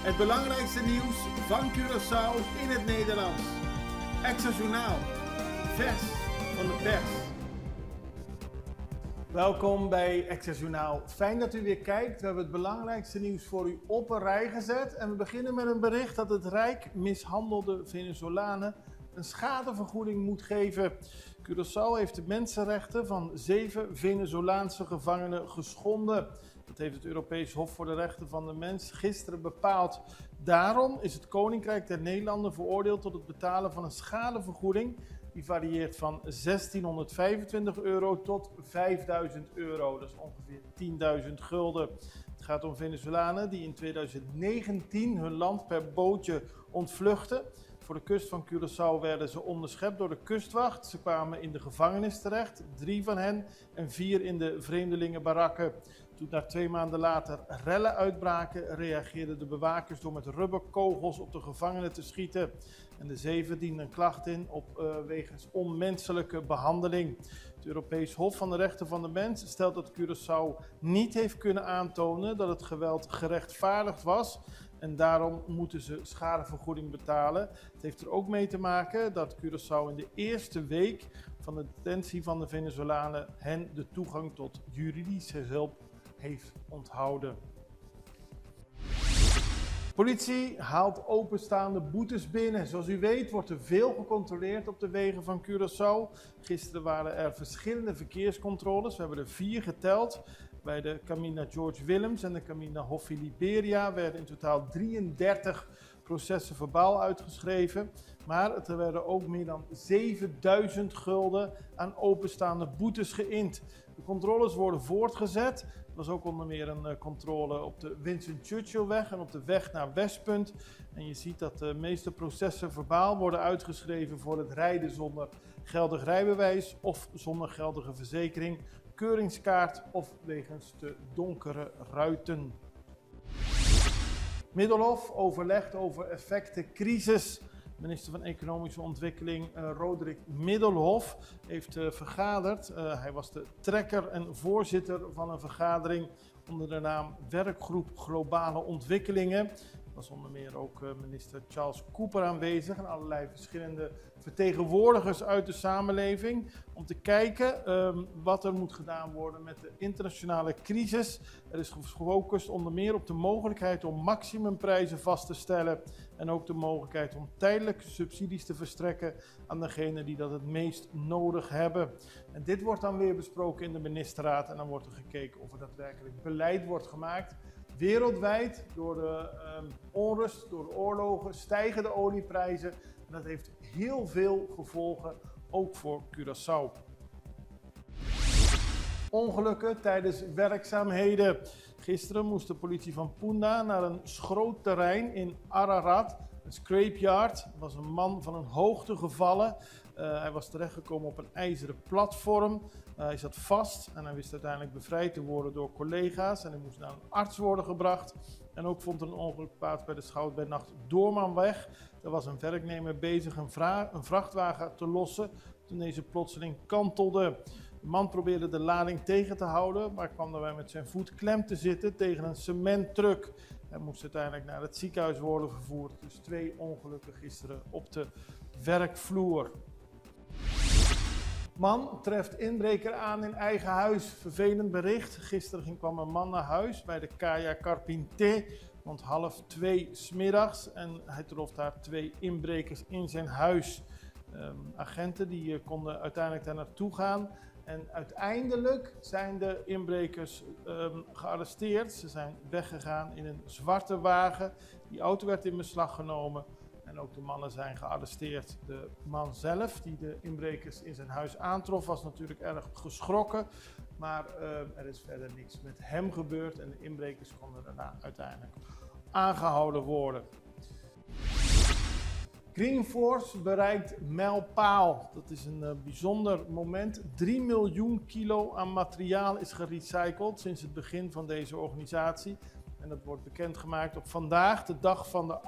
Het belangrijkste nieuws van Curaçao in het Nederlands. Extra Journaal, vers van de pers. Welkom bij Extra Journaal. Fijn dat u weer kijkt. We hebben het belangrijkste nieuws voor u op een rij gezet. En we beginnen met een bericht dat het Rijk mishandelde Venezolanen een schadevergoeding moet geven. Curaçao heeft de mensenrechten van 7 Venezolaanse gevangenen geschonden. Dat heeft het Europees Hof voor de Rechten van de Mens gisteren bepaald. Daarom is het Koninkrijk der Nederlanden veroordeeld tot het betalen van een schadevergoeding. Die varieert van €1625 tot €5000. Dat is ongeveer 10.000 gulden. Het gaat om Venezolanen die in 2019 hun land per bootje ontvluchten. Voor de kust van Curaçao werden ze onderschept door de kustwacht. Ze kwamen in de gevangenis terecht, 3 van hen en 4 in de vreemdelingenbarakken. Toen daar 2 maanden later rellen uitbraken, reageerden de bewakers door met rubberkogels op de gevangenen te schieten. En de 7 dienden een klacht in wegens onmenselijke behandeling. Het Europees Hof van de Rechten van de Mens stelt dat Curaçao niet heeft kunnen aantonen dat het geweld gerechtvaardigd was. En daarom moeten ze schadevergoeding betalen. Het heeft er ook mee te maken dat Curaçao in de eerste week van de detentie van de Venezolanen hen de toegang tot juridische hulp heeft onthouden. Politie haalt openstaande boetes binnen. Zoals u weet wordt er veel gecontroleerd op de wegen van Curaçao. Gisteren waren er verschillende verkeerscontroles. We hebben er 4 geteld. Bij de Camina George Willems en de Camina Hoffie Liberia werden in totaal 33 processen verbaal uitgeschreven. Maar er werden ook meer dan 7000 gulden aan openstaande boetes geïnd. De controles worden voortgezet. Er was ook onder meer een controle op de Winston Churchillweg en op de weg naar Westpunt. En je ziet dat de meeste processen verbaal worden uitgeschreven voor het rijden zonder geldig rijbewijs of zonder geldige verzekering, keuringskaart of wegens te donkere ruiten. Middelhof overlegt over effectencrisis. Minister van Economische Ontwikkeling Roderick Middelhof heeft vergaderd. Hij was de trekker en voorzitter van een vergadering onder de naam Werkgroep Globale Ontwikkelingen. Er was onder meer ook minister Charles Cooper aanwezig en allerlei verschillende vertegenwoordigers uit de samenleving om te kijken wat er moet gedaan worden met de internationale crisis. Er is gefocust onder meer op de mogelijkheid om maximumprijzen vast te stellen en ook de mogelijkheid om tijdelijke subsidies te verstrekken aan degenen die dat het meest nodig hebben. En dit wordt dan weer besproken in de ministerraad en dan wordt er gekeken of er daadwerkelijk beleid wordt gemaakt. Wereldwijd, door de onrust, door de oorlogen, stijgen de olieprijzen. En dat heeft heel veel gevolgen, ook voor Curaçao. Ongelukken tijdens werkzaamheden. Gisteren moest de politie van Punda naar een schrootterrein in Ararat, een scrapeyard. Er was een man van een hoogte gevallen. Hij was terechtgekomen op een ijzeren platform. Hij zat vast en hij wist uiteindelijk bevrijd te worden door collega's. En hij moest naar een arts worden gebracht. En ook vond er een ongeluk plaats bij de Schout bij Nacht Doormanweg. Er was een werknemer bezig een vrachtwagen te lossen toen deze plotseling kantelde. De man probeerde de lading tegen te houden, maar kwam daarbij met zijn voet klem te zitten tegen een cementtruck. Hij moest uiteindelijk naar het ziekenhuis worden vervoerd. Dus 2 ongelukken gisteren op de werkvloer. Man treft inbreker aan in eigen huis. Vervelend bericht. Gisteren kwam een man naar huis bij de Caia Carpinté rond 1:30 's middags. En hij trof daar 2 inbrekers in zijn huis. Agenten die konden uiteindelijk daar naartoe gaan. En uiteindelijk zijn de inbrekers gearresteerd. Ze zijn weggegaan in een zwarte wagen. Die auto werd in beslag genomen. En ook de mannen zijn gearresteerd. De man zelf, die de inbrekers in zijn huis aantrof, was natuurlijk erg geschrokken. Maar er is verder niks met hem gebeurd en de inbrekers konden daarna uiteindelijk aangehouden worden. Greenforce bereikt mijlpaal. Dat is een bijzonder moment. 3 miljoen kilo aan materiaal is gerecycled sinds het begin van deze organisatie. En dat wordt bekendgemaakt op vandaag, de dag van de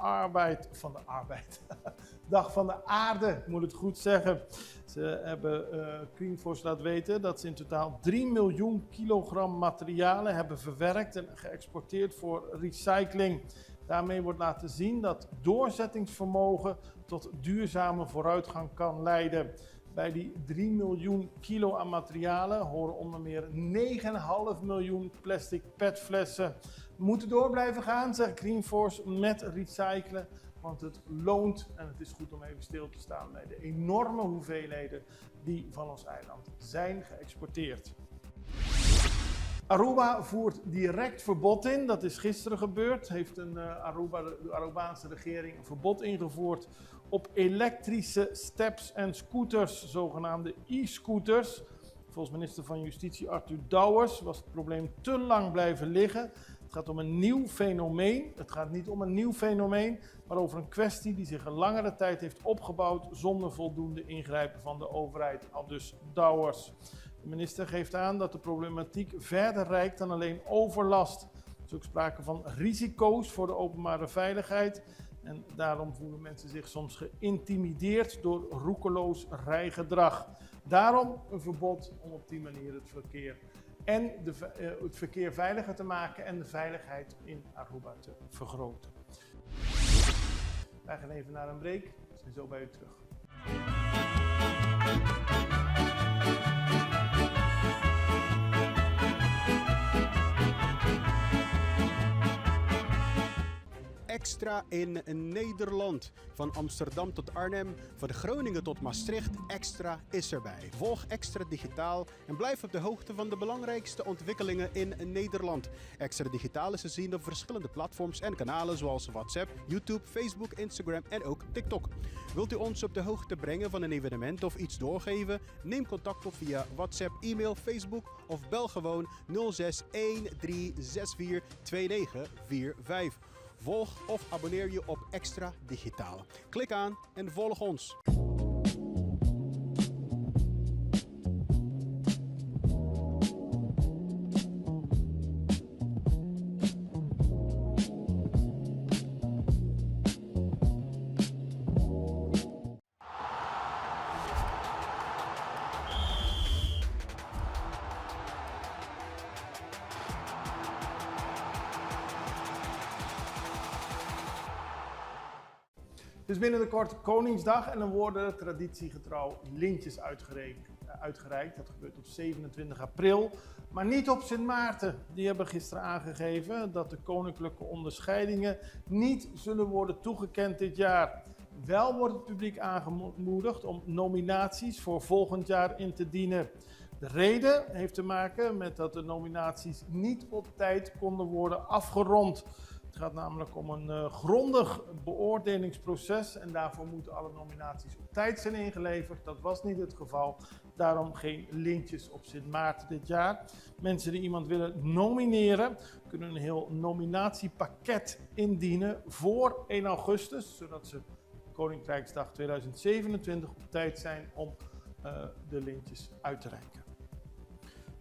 dag van de aarde, moet het goed zeggen. Ze hebben Greenforce laten weten dat ze in totaal 3 miljoen kilogram materialen hebben verwerkt en geëxporteerd voor recycling. Daarmee wordt laten zien dat doorzettingsvermogen tot duurzame vooruitgang kan leiden. Bij die 3 miljoen kilo aan materialen horen onder meer 9,5 miljoen plastic petflessen. We moeten door blijven gaan, zegt Greenforce, met recyclen. Want het loont en het is goed om even stil te staan bij de enorme hoeveelheden die van ons eiland zijn geëxporteerd. Aruba voert direct verbod in. Dat is gisteren gebeurd. Heeft de Arubaanse regering een verbod ingevoerd op elektrische steps en scooters, zogenaamde e-scooters. Volgens minister van Justitie Arthur Douwers was het probleem te lang blijven liggen. Het gaat om een nieuw fenomeen. Het gaat niet om een nieuw fenomeen, maar over een kwestie die zich een langere tijd heeft opgebouwd zonder voldoende ingrijpen van de overheid, aldus Douwers. De minister geeft aan dat de problematiek verder reikt dan alleen overlast. Er is ook sprake van risico's voor de openbare veiligheid. En daarom voelen mensen zich soms geïntimideerd door roekeloos rijgedrag. Daarom een verbod om op die manier het verkeer veiliger te maken en de veiligheid in Aruba te vergroten. Wij gaan even naar een break. We zijn zo bij u terug. Extra in Nederland. Van Amsterdam tot Arnhem, van Groningen tot Maastricht, Extra is erbij. Volg Extra Digitaal en blijf op de hoogte van de belangrijkste ontwikkelingen in Nederland. Extra Digitaal is te zien op verschillende platforms en kanalen zoals WhatsApp, YouTube, Facebook, Instagram en ook TikTok. Wilt u ons op de hoogte brengen van een evenement of iets doorgeven? Neem contact op via WhatsApp, e-mail, Facebook of bel gewoon 06 1364 2945. Volg of abonneer je op Extra Digitaal. Klik aan en volg ons. Dus binnenkort Koningsdag en dan worden traditiegetrouw lintjes uitgereikt. Dat gebeurt op 27 april, maar niet op Sint Maarten. Die hebben gisteren aangegeven dat de koninklijke onderscheidingen niet zullen worden toegekend dit jaar. Wel wordt het publiek aangemoedigd om nominaties voor volgend jaar in te dienen. De reden heeft te maken met dat de nominaties niet op tijd konden worden afgerond. Het gaat namelijk om een grondig beoordelingsproces en daarvoor moeten alle nominaties op tijd zijn ingeleverd. Dat was niet het geval, daarom geen lintjes op Sint Maarten dit jaar. Mensen die iemand willen nomineren kunnen een heel nominatiepakket indienen voor 1 augustus, zodat ze Koninkrijksdag 2027 op tijd zijn om de lintjes uit te reiken.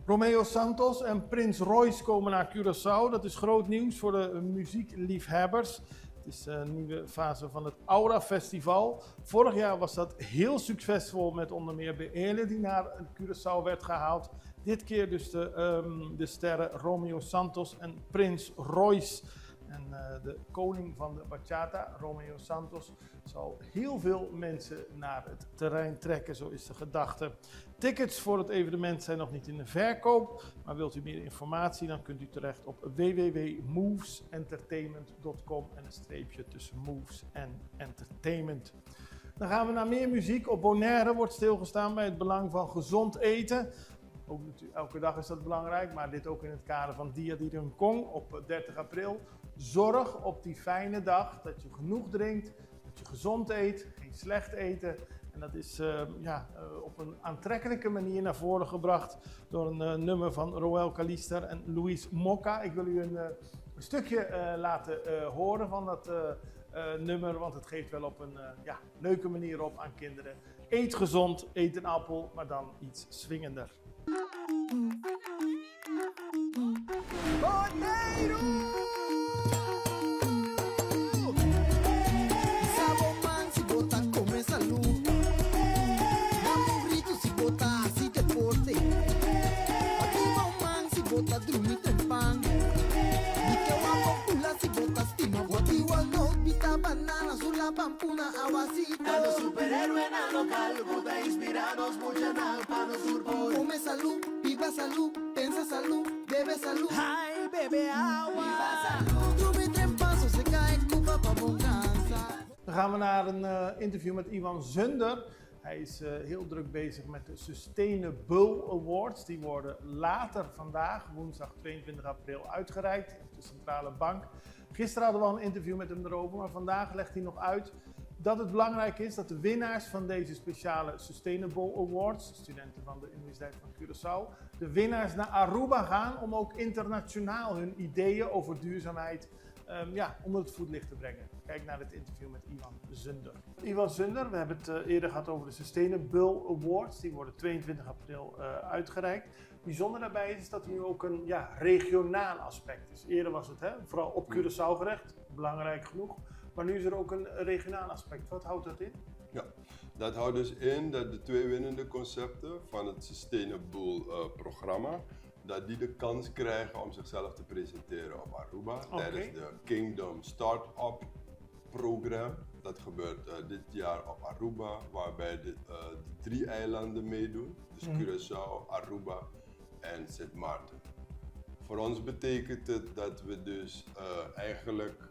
Romeo Santos en Prins Royce komen naar Curaçao. Dat is groot nieuws voor de muziekliefhebbers. Het is een nieuwe fase van het Aura Festival. Vorig jaar was dat heel succesvol met onder meer Beele die naar Curaçao werd gehaald. Dit keer dus de sterren Romeo Santos en Prins Royce. En de koning van de bachata, Romeo Santos, zal heel veel mensen naar het terrein trekken, zo is de gedachte. Tickets voor het evenement zijn nog niet in de verkoop, maar wilt u meer informatie, dan kunt u terecht op www.movesentertainment.com en een streepje tussen Moves en Entertainment. Dan gaan we naar meer muziek. Op Bonaire wordt stilgestaan bij het belang van gezond eten. Ook natuurlijk, elke dag is dat belangrijk, maar dit ook in het kader van Dia di Rincon op 30 april. Zorg op die fijne dag dat je genoeg drinkt, dat je gezond eet, geen slecht eten. En dat is op een aantrekkelijke manier naar voren gebracht door een nummer van Roel Kalister en Luis Mocca. Ik wil u een stukje laten horen van dat nummer, want het geeft wel op een leuke manier op aan kinderen. Eet gezond, eet een appel, maar dan iets swingender. Bota Cuba, Pampuna, Aguacito. Nano superhéroe, nano local, puta inspirados, mucha nalpa, no surpo. Come salud, viva salud, pensa salud, bebe salud. Ay, bebe agua. Viva salud. Tuve tres pasos, se cae Cuba, pa' bonanza. Dan gaan we naar een interview met Ivan Zunder. Hij is heel druk bezig met de Sustainable Awards. Die worden later vandaag, woensdag 22 april, uitgereikt op de Centrale Bank. Gisteren hadden we al een interview met hem erover, maar vandaag legt hij nog uit dat het belangrijk is dat de winnaars van deze speciale Sustainable Awards, studenten van de Universiteit van Curaçao, de winnaars naar Aruba gaan om ook internationaal hun ideeën over duurzaamheid onder het voetlicht te brengen. Kijk naar het interview met Ivan Zunder. Ivan Zunder, we hebben het eerder gehad over de Sustainable Awards. Die worden 22 april uitgereikt. Bijzonder daarbij is dat er nu ook een regionaal aspect is. Eerder was het vooral op Curaçao gericht, belangrijk genoeg. Maar nu is er ook een regionaal aspect. Wat houdt dat in? Ja, dat houdt dus in dat de twee winnende concepten van het Sustainable programma, dat die de kans krijgen om zichzelf te presenteren op Aruba tijdens de Kingdom Startup Program. Dat gebeurt dit jaar op Aruba, waarbij de 3 eilanden meedoen. Dus Curaçao, Aruba en Sint Maarten. Voor ons betekent het dat we dus eigenlijk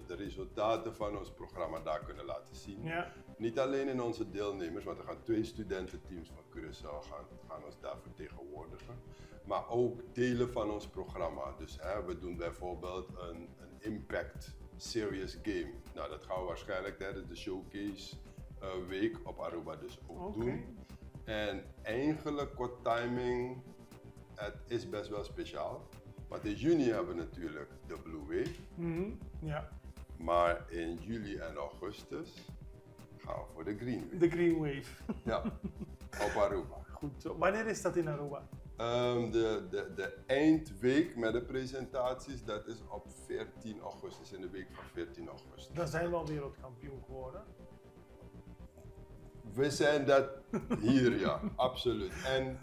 de resultaten van ons programma daar kunnen laten zien. Ja. Niet alleen in onze deelnemers, want er gaan 2 studententeams van Curaçao gaan ons daar vertegenwoordigen. Maar ook delen van ons programma. Dus we doen bijvoorbeeld een Impact Serious Game. Nou, dat gaan we waarschijnlijk tijdens de Showcase week op Aruba dus ook doen. En eigenlijk qua timing, het is best wel speciaal. Want in juni hebben we natuurlijk de Blue Wave. Ja. Maar in juli en augustus gaan we voor de Green Wave. De Green Wave. Ja, op Aruba. Goed zo. Wanneer is dat in Aruba? De eindweek met de presentaties, dat is op 14 augustus, in de week van 14 augustus. Dan zijn we al wereldkampioen geworden. We zijn dat hier, ja, absoluut.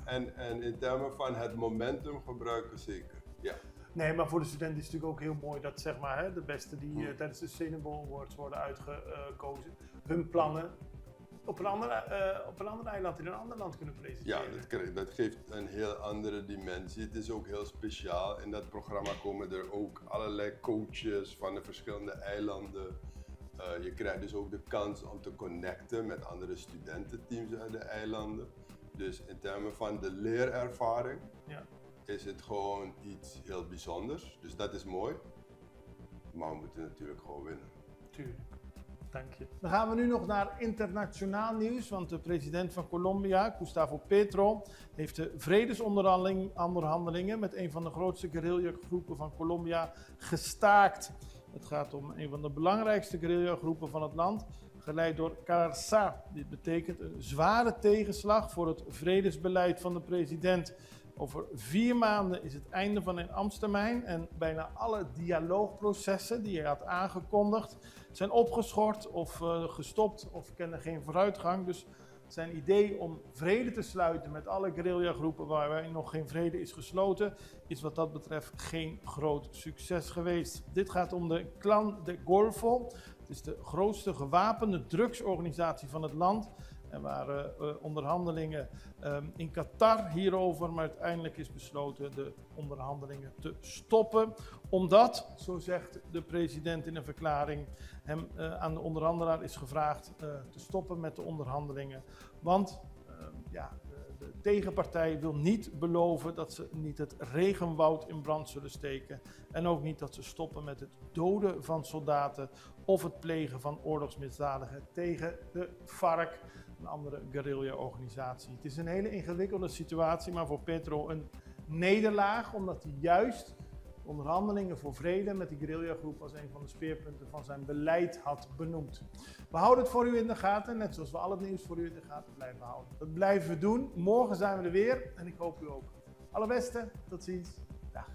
En in termen van het momentum gebruiken zeker, ja. Nee, maar voor de studenten is het natuurlijk ook heel mooi dat zeg maar, de beste die tijdens de Sustainable Awards worden uitgekozen, hun plannen op een ander eiland in een ander land kunnen presenteren. Ja, dat geeft een heel andere dimensie. Het is ook heel speciaal. In dat programma komen er ook allerlei coaches van de verschillende eilanden. Je krijgt dus ook de kans om te connecten met andere studententeams uit de eilanden. Dus in termen van de leerervaring is het gewoon iets heel bijzonders. Dus dat is mooi. Maar we moeten natuurlijk gewoon winnen. Tuurlijk. Dank je. Dan gaan we nu nog naar internationaal nieuws, want de president van Colombia, Gustavo Petro, heeft de vredesonderhandelingen met een van de grootste guerrillagroepen van Colombia gestaakt. Het gaat om een van de belangrijkste guerrillagroepen van het land, geleid door Carça. Dit betekent een zware tegenslag voor het vredesbeleid van de president. Over 4 maanden is het einde van een ambtstermijn en bijna alle dialoogprocessen die hij had aangekondigd zijn opgeschort of gestopt of kennen geen vooruitgang. Dus zijn idee om vrede te sluiten met alle guerrillagroepen waarbij nog geen vrede is gesloten, is wat dat betreft geen groot succes geweest. Dit gaat om de Clan de Golfo. Het is de grootste gewapende drugsorganisatie van het land. Er waren onderhandelingen in Qatar hierover, maar uiteindelijk is besloten de onderhandelingen te stoppen. Omdat, zo zegt de president in een verklaring, hem aan de onderhandelaar is gevraagd te stoppen met de onderhandelingen. Want de tegenpartij wil niet beloven dat ze niet het regenwoud in brand zullen steken. En ook niet dat ze stoppen met het doden van soldaten of het plegen van oorlogsmisdadigen tegen de FARC. Een andere guerrilla-organisatie. Het is een hele ingewikkelde situatie, maar voor Petro een nederlaag, omdat hij juist onderhandelingen voor vrede met die guerrillagroep als een van de speerpunten van zijn beleid had benoemd. We houden het voor u in de gaten, net zoals we al het nieuws voor u in de gaten blijven houden. Dat blijven we doen. Morgen zijn we er weer en ik hoop u ook. Allerbeste, tot ziens. Dag.